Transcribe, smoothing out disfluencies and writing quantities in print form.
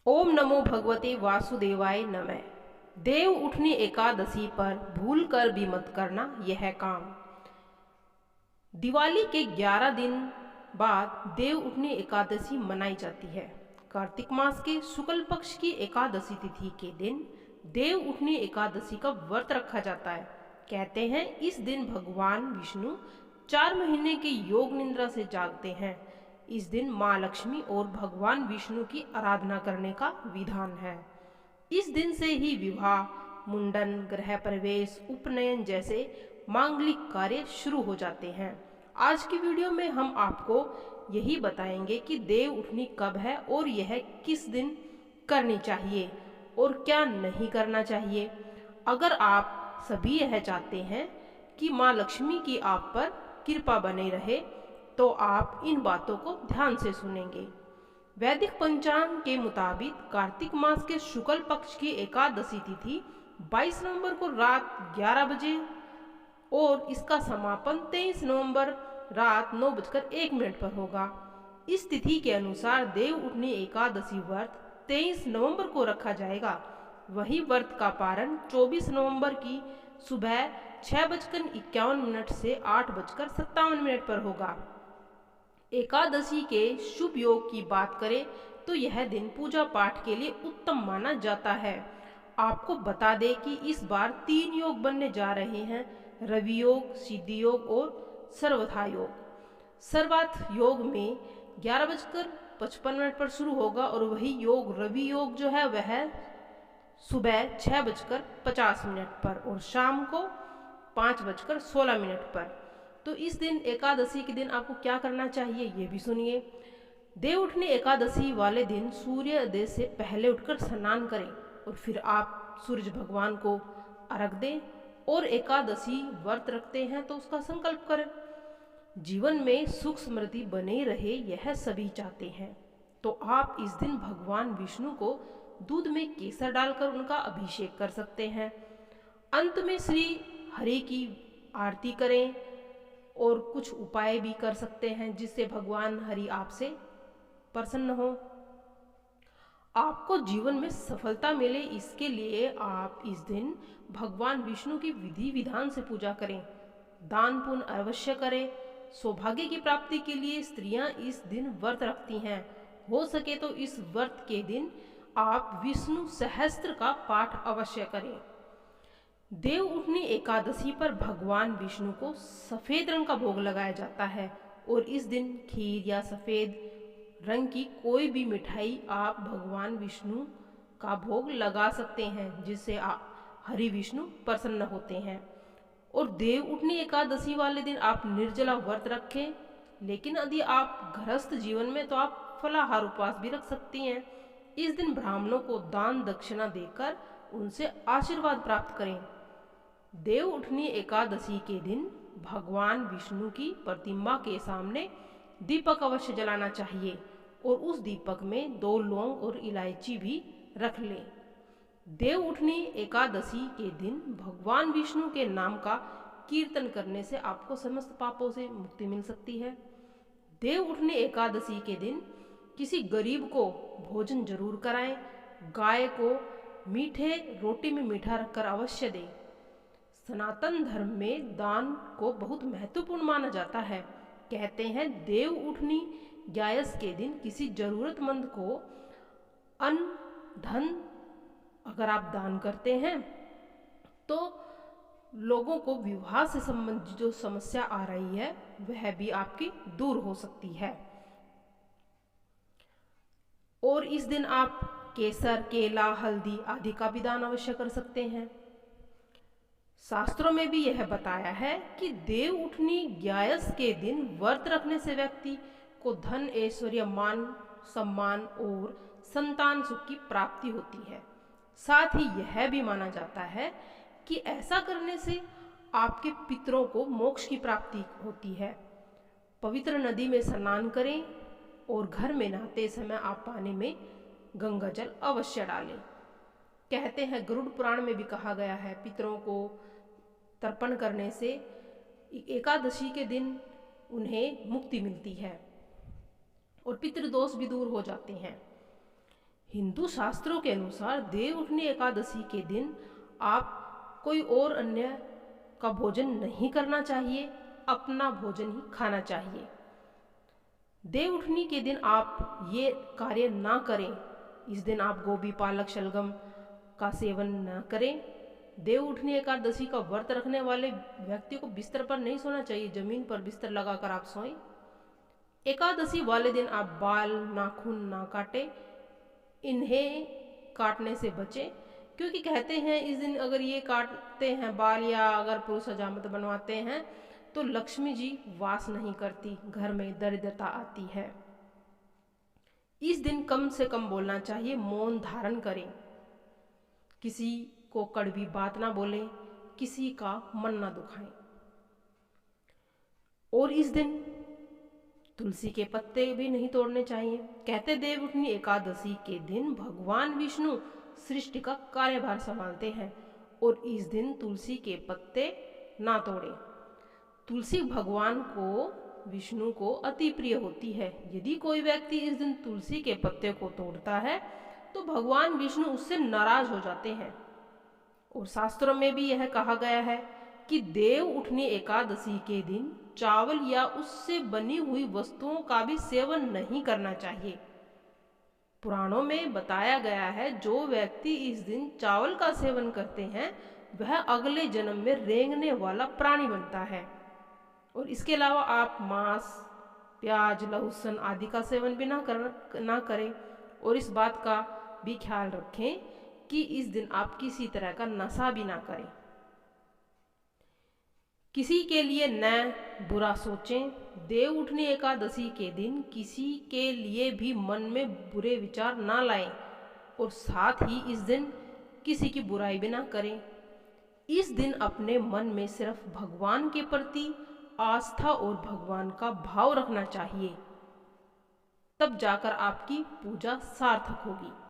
ओम नमो भगवते वासुदेवाय नमः। देव उठनी एकादशी पर भूल कर भी मत करना यह काम। दिवाली के 11 दिन बाद देव उठनी एकादशी मनाई जाती है। कार्तिक मास के शुक्ल पक्ष की एकादशी तिथि के दिन देव उठनी एकादशी का व्रत रखा जाता है। कहते हैं इस दिन भगवान विष्णु 4 महीने की योग निद्रा से जागते हैं। इस दिन माँ लक्ष्मी और भगवान विष्णु की आराधना करने का विधान है। इस दिन से ही विवाह, मुंडन, गृह प्रवेश, उपनयन जैसे मांगलिक कार्य शुरू हो जाते हैं। आज की वीडियो में हम आपको यही बताएंगे कि देव उठनी कब है और यह किस दिन करनी चाहिए और क्या नहीं करना चाहिए। अगर आप सभी यह चाहते हैं कि माँ लक्ष्मी की आप पर कृपा बने रहे तो आप इन बातों को ध्यान से सुनेंगे। वैदिक पंचांग के मुताबिक कार्तिक मास के शुक्ल पक्ष की एकादशी तिथि 22 नवंबर को रात 11 बजे और इसका समापन 23 नवंबर रात 9:01 पर होगा। इस तिथि के अनुसार देव उठनी एकादशी व्रत 23 नवंबर को रखा जाएगा। वही व्रत का पारण 24 नवंबर की सुबह 6:51 से 8:57 पर होगा। एकादशी के शुभ योग की बात करें तो यह दिन पूजा पाठ के लिए उत्तम माना जाता है। आपको बता दें कि इस बार 3 योग बनने जा रहे हैं, रवि योग, सिद्धि योग और सर्वथा योग। सर्वाथ योग में 11:55 पर शुरू होगा और वही योग रवि योग जो है वह सुबह 6:50 पर और शाम को 5:16 पर। तो इस दिन एकादशी के दिन आपको क्या करना चाहिए ये भी सुनिए। देव उठनी एकादशी वाले दिन सूर्योदय से पहले उठकर स्नान करें और फिर आप सूर्य भगवान को अर्घ दें और एकादशी व्रत रखते हैं तो उसका संकल्प करें। जीवन में सुख समृद्धि बने रहे यह सभी चाहते हैं, तो आप इस दिन भगवान विष्णु को दूध में केसर डालकर उनका अभिषेक कर सकते हैं। अंत में श्री हरि की आरती करें और कुछ उपाय भी कर सकते हैं जिससे भगवान हरि आपसे प्रसन्न हो। आपको जीवन में सफलता मिले इसके लिए आप इस दिन भगवान विष्णु की विधि विधान से पूजा करें, दान पुण्य अवश्य करें। सौभाग्य की प्राप्ति के लिए स्त्रियां इस दिन व्रत रखती हैं। हो सके तो इस व्रत के दिन आप विष्णु सहस्त्र का पाठ अवश्य करें। देव उठनी एकादशी पर भगवान विष्णु को सफेद रंग का भोग लगाया जाता है और इस दिन खीर या सफेद रंग की कोई भी मिठाई आप भगवान विष्णु का भोग लगा सकते हैं जिससे आप हरि विष्णु प्रसन्न होते हैं। और देव उठनी एकादशी वाले दिन आप निर्जला व्रत रखें, लेकिन यदि आप गृहस्थ जीवन में तो आप फलाहार उपवास भी रख सकती हैं। इस दिन ब्राह्मणों को दान दक्षिणा देकर उनसे आशीर्वाद प्राप्त करें। देव उठनी एकादशी के दिन भगवान विष्णु की प्रतिमा के सामने दीपक अवश्य जलाना चाहिए और उस दीपक में 2 लौंग और इलायची भी रख लें। देव उठनी एकादशी के दिन भगवान विष्णु के नाम का कीर्तन करने से आपको समस्त पापों से मुक्ति मिल सकती है। देव उठनी एकादशी के दिन किसी गरीब को भोजन जरूर कराएं। गाय को मीठे रोटी में मीठा रखकर अवश्य दें। सनातन धर्म में दान को बहुत महत्वपूर्ण माना जाता है। कहते हैं देव उठनी ग्यारस के दिन किसी जरूरतमंद को अन्न धन अगर आप दान करते हैं तो लोगों को विवाह से संबंधित जो समस्या आ रही है वह भी आपकी दूर हो सकती है। और इस दिन आप केसर, केला, हल्दी आदि का भी दान अवश्य कर सकते हैं। शास्त्रों में भी यह बताया है कि देव उठनी ग्यारस के दिन व्रत रखने से व्यक्ति को धन, ऐश्वर्य, मान सम्मान और संतान सुख की प्राप्ति होती है। साथ ही यह भी माना जाता है कि ऐसा करने से आपके पितरों को मोक्ष की प्राप्ति होती है। पवित्र नदी में स्नान करें और घर में नहाते समय आप पानी में गंगा जल अवश्य डालें। कहते हैं गरुड़ पुराण में भी कहा गया है पितरों को तर्पण करने से एकादशी के दिन उन्हें मुक्ति मिलती है और पितृदोष भी दूर हो जाते हैं। हिंदू शास्त्रों के अनुसार देव उठनी एकादशी के दिन आप कोई और अन्य का भोजन नहीं करना चाहिए, अपना भोजन ही खाना चाहिए। देव उठनी के दिन आप ये कार्य ना करें। इस दिन आप गोभी, पालक, शलगम का सेवन न करें। देव उठनी एकादशी का व्रत रखने वाले व्यक्ति को बिस्तर पर नहीं सोना चाहिए, जमीन पर बिस्तर लगाकर आप सोएं। एकादशी वाले दिन आप बाल, नाखून ना काटें, इन्हें काटने से बचें, क्योंकि कहते हैं इस दिन अगर ये काटते हैं बाल या अगर पुरुष हजामत बनवाते हैं तो लक्ष्मी जी वास नहीं करती, घर में दरिद्रता आती है। इस दिन कम से कम बोलना चाहिए, मौन धारण करें, किसी को कड़वी बात ना बोलें, किसी का मन ना दुखाएं। और इस दिन तुलसी के पत्ते भी नहीं तोड़ने चाहिए। कहते देव उठनी एकादशी के दिन भगवान विष्णु सृष्टि का कार्यभार संभालते हैं और इस दिन तुलसी के पत्ते ना तोड़ें। तुलसी भगवान को, विष्णु को अति प्रिय होती है। यदि कोई व्यक्ति इस दिन तुलसी के पत्ते को तोड़ता है तो भगवान विष्णु उससे नाराज हो जाते हैं। और शास्त्रों में भी यह कहा गया है कि देव उठनी एकादशी के दिन चावल या उससे बनी हुई वस्तुओं का भी सेवन नहीं करना चाहिए। पुराणों में बताया गया है जो व्यक्ति इस दिन चावल का सेवन करते हैं वह अगले जन्म में रेंगने वाला प्राणी बनता है। और इसके अलावा आप मांस, प्याज, लहसुन आदि का सेवन भी ना करें। और इस बात का भी ख्याल रखें कि इस दिन आप किसी तरह का नशा भी ना करें। किसी के लिए न बुरा सोचें। देव उठनी एकादशी के दिन किसी के लिए भी मन में बुरे विचार ना लाएं और साथ ही इस दिन किसी की बुराई भी ना करें। इस दिन अपने मन में सिर्फ भगवान के प्रति आस्था और भगवान का भाव रखना चाहिए, तब जाकर आपकी पूजा सार्थक होगी।